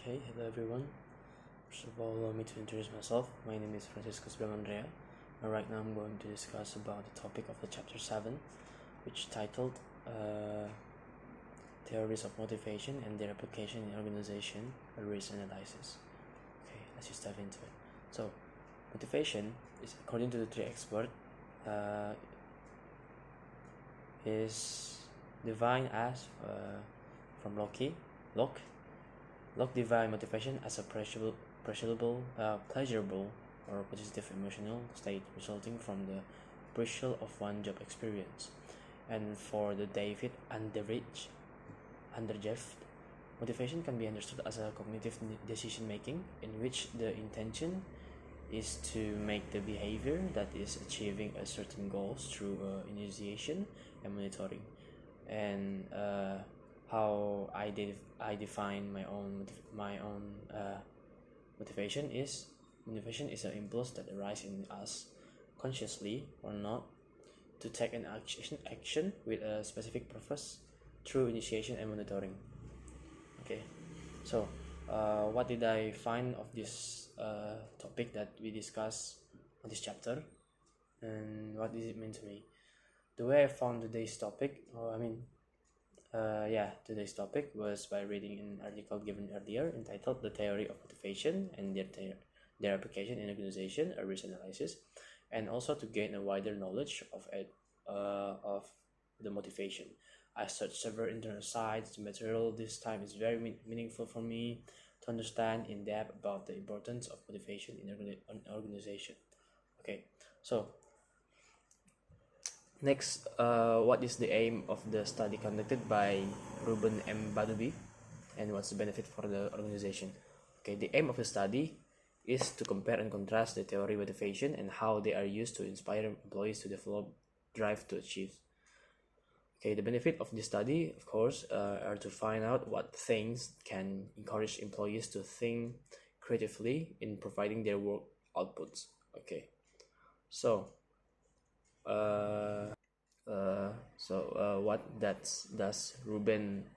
Okay, hello everyone. First of all, allow me to introduce myself. My name is Fransiskus, Andrea, and right now I'm going to discuss about the topic of the chapter 7, which titled Theories of Motivation and Their Application in Organization, a Risk Analysis. Okay, let's just dive into it. So, motivation is, according to the three experts, is defined as from Locke define motivation as a pleasurable or positive emotional state resulting from the pursuit of one job experience. And for the David Underjeff, motivation can be understood as a cognitive decision making in which the intention is to make the behavior that is achieving a certain goals through initiation and monitoring. And how I define my own motivation is an impulse that arises in us, consciously or not, to take an action with a specific purpose through initiation and monitoring. Okay, so what did I find of this topic that we discussed on this chapter, and what does it mean to me? The way I found today's topic, today's topic was by reading an article given earlier entitled "The Theory of Motivation and Their Application in Organization: A Risk Analysis," and also to gain a wider knowledge of the motivation. I searched several internet sites. The material this time is very meaningful for me to understand in depth about the importance of motivation in an organization. Okay, so next, what is the aim of the study conducted by Ruben M. Badubi, and what's the benefit for the organization? Okay, the aim of the study is to compare and contrast the theory of motivation and how they are used to inspire employees to develop drive to achieve. Okay, the benefit of this study, of course, are to find out what things can encourage employees to think creatively in providing their work outputs. Okay, so what does Ruben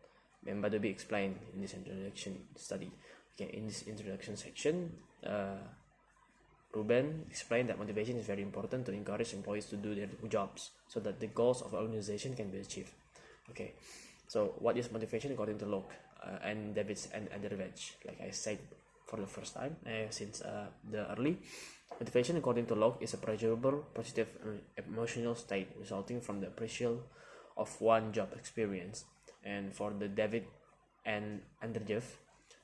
Membadobi explain in this introduction study? Okay, in this introduction section, Ruben explained that motivation is very important to encourage employees to do their jobs so that the goals of the organization can be achieved. Okay, so what is motivation according to Locke and Davids and Underveg? Like I said for the first time since the early, motivation according to Locke is a pleasurable, positive emotional state resulting from the appreciation of one job experience. And for the David and Underjeff,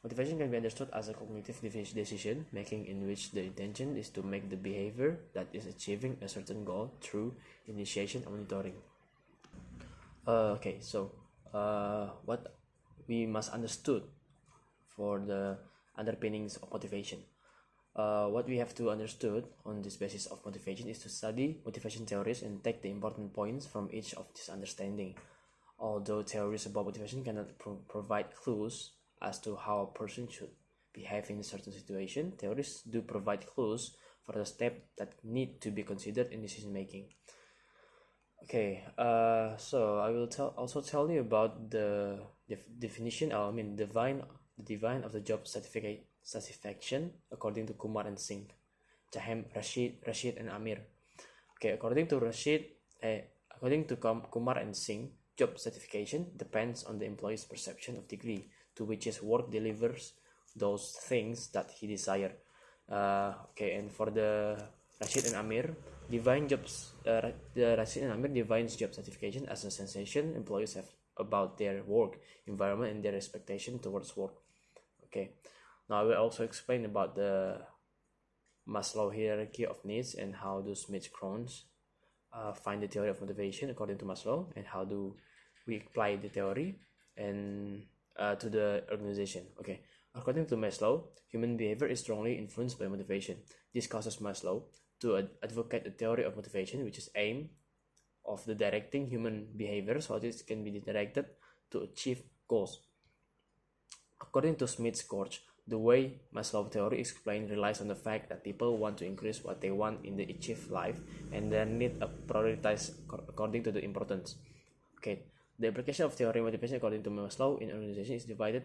motivation can be understood as a cognitive decision making in which the intention is to make the behavior that is achieving a certain goal through initiation and monitoring. Okay, so what we must understood for the underpinnings of motivation. What we have to understood on this basis of motivation is to study motivation theories and take the important points from each of this understanding. Although theories about motivation cannot provide clues as to how a person should behave in a certain situation, theories do provide clues for the steps that need to be considered in decision making. Okay, so I will also tell you about the definition. Divine of the job satisfaction according to Kumar and Singh, Jahem, Rashid and Amir. Okay, according to Kumar and Singh, job satisfaction depends on the employee's perception of degree to which his work delivers those things that he desires. And for the Rashid and Amir, Rashid and Amir defines job satisfaction as a sensation employees have about their work environment and their expectation towards work. Okay, now I will also explain about the Maslow hierarchy of needs and how do Smith-Crohns find the theory of motivation according to Maslow, and how do we apply the theory and to the organization. Okay, according to Maslow, human behavior is strongly influenced by motivation. This causes Maslow to advocate the theory of motivation, which is aim of the directing human behavior so this can be directed to achieve goals. According to Smith's coach, the way Maslow theory explained relies on the fact that people want to increase what they want in the achieved life and then need a prioritize according to the importance. Okay, the application of theory motivation according to Maslow in organization is divided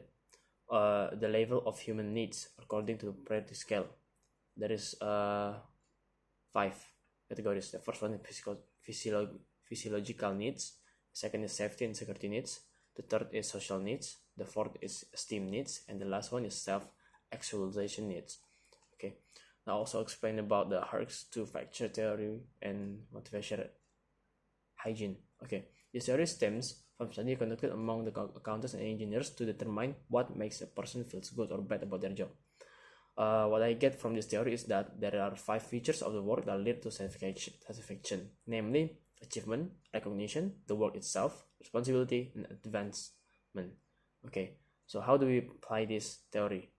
the level of human needs according to the priority scale. There is 5 categories. The first one is physiological needs. Second is safety and security needs. The third is social needs. The fourth is esteem needs, and the last one is self-actualization needs. Okay. Now also explain about the hierarchy to factor theory and motivation hygiene. Okay. This theory stems from study conducted among the accountants and engineers to determine what makes a person feels good or bad about their job. What I get from this theory is that there are 5 features of the work that lead to satisfaction, namely achievement, recognition, the work itself, responsibility, and advancement. Okay, so how do we apply this theory?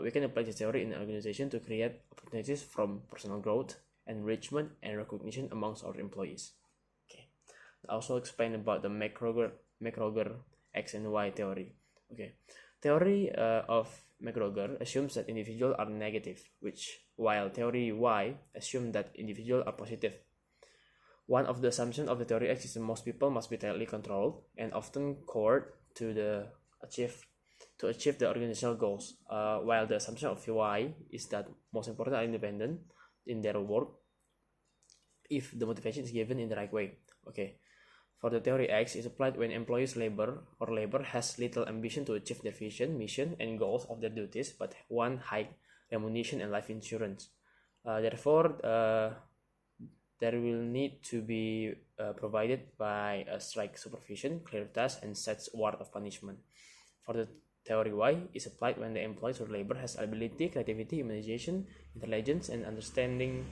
We can apply this theory in an organization to create opportunities from personal growth, enrichment, and recognition amongst our employees. Okay, I also explain about the McGregor X and Y theory. Okay, theory of McGregor assumes that individuals are negative, while theory Y assumes that individuals are positive. One of the assumptions of the theory X is that most people must be tightly controlled and often coerced to achieve the organizational goals, while the assumption of Y is that most important are independent in their work if the motivation is given in the right way. Okay, for the theory X is applied when employees labor has little ambition to achieve their vision, mission, and goals of their duties, but want high remuneration and life insurance. Therefore, there will need to be provided by a strict supervision, clear tasks, and sets word of punishment. For the theory Y is applied when the employees or labor has ability, creativity, imagination, intelligence, and understanding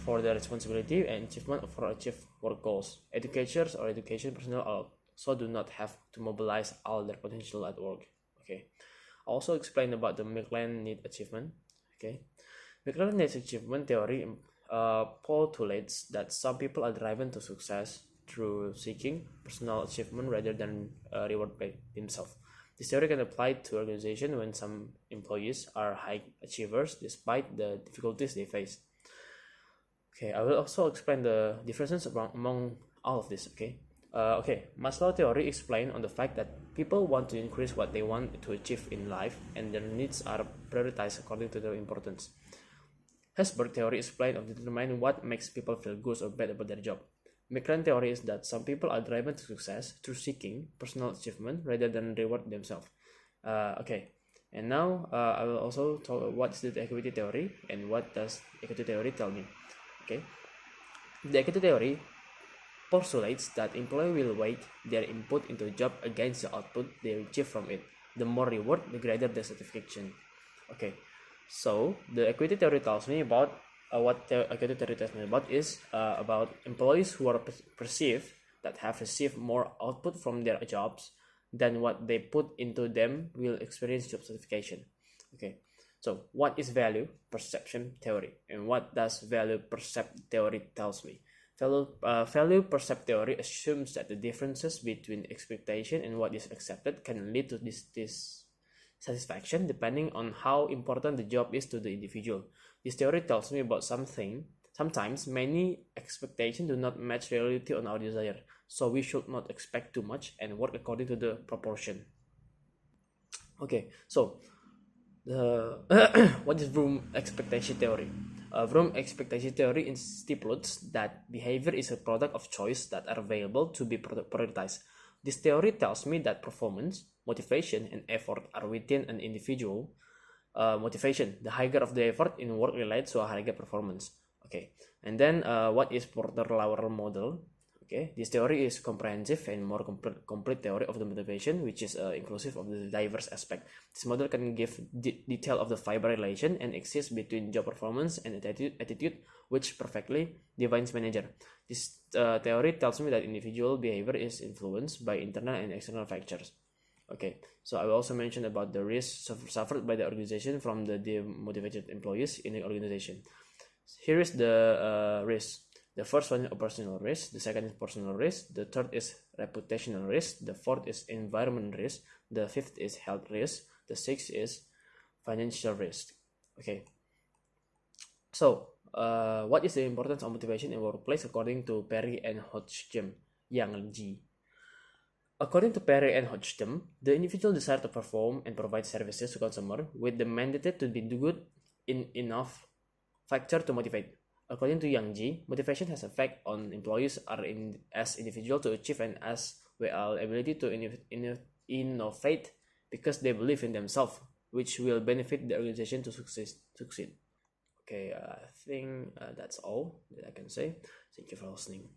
for the responsibility and achievement for achieve work goals. Educators or education personnel also do not have to mobilize all their potential at work. Okay. Also explain about the McLean need achievement. Okay. McLean needs achievement theory postulates that some people are driven to success through seeking personal achievement rather than reward by themselves. This theory can apply to organizations when some employees are high achievers despite the difficulties they face. Okay, I will also explain the differences among all of this. Okay, Maslow theory explains on the fact that people want to increase what they want to achieve in life, and their needs are prioritized according to their importance. Hesberg theory explains or determines what makes people feel good or bad about their job. McLean theory is that some people are driven to success through seeking personal achievement rather than reward themselves. And now I will also talk what is the equity theory and what does equity theory tell me. Okay, the equity theory postulates that employees will weight their input into a job against the output they achieve from it. The more reward, the greater the satisfaction. Okay, so the equity theory tells me about what the equity theory tells me about is about employees who are perceived that have received more output from their jobs than what they put into them will experience job satisfaction. Okay. So what is value perception theory, and what does value percept theory tells me? Value percept theory assumes that the differences between expectation and what is accepted can lead to dissatisfaction depending on how important the job is to the individual. This theory tells me about something. Sometimes many expectations do not match reality on our desire, so we should not expect too much and work according to the proportion. Okay, so what is Vroom expectation theory? Vroom expectation theory stipulates that behavior is a product of choice that are available to be prioritized. This theory tells me that performance, motivation, and effort are within an individual. Motivation, the higher of the effort in work relates to a higher performance. Okay, and then what is Porter-Lawler model? Okay, this theory is comprehensive and more complete theory of the motivation, which is inclusive of the diverse aspect. This model can give detail of the fiber relation and exists between job performance and attitude, which perfectly defines manager. This theory tells me that individual behavior is influenced by internal and external factors. Okay, so I will also mention about the risk suffered by the organization from the demotivated employees in the organization. Here is the risk. The first one is operational risk, the second is personal risk, the third is reputational risk, the fourth is environment risk, the fifth is health risk, the sixth is financial risk. Okay, so what is the importance of motivation in workplace according to Perry and Hodgkin, Yang Ji? According to Perry and Hodgson, the individual desire to perform and provide services to consumer with the mandated to be good in enough factor to motivate. According to Yang Ji, motivation has effect on employees as individual to achieve and as well ability to innovate because they believe in themselves, which will benefit the organization to succeed. Okay, I think that's all that I can say. Thank you for listening.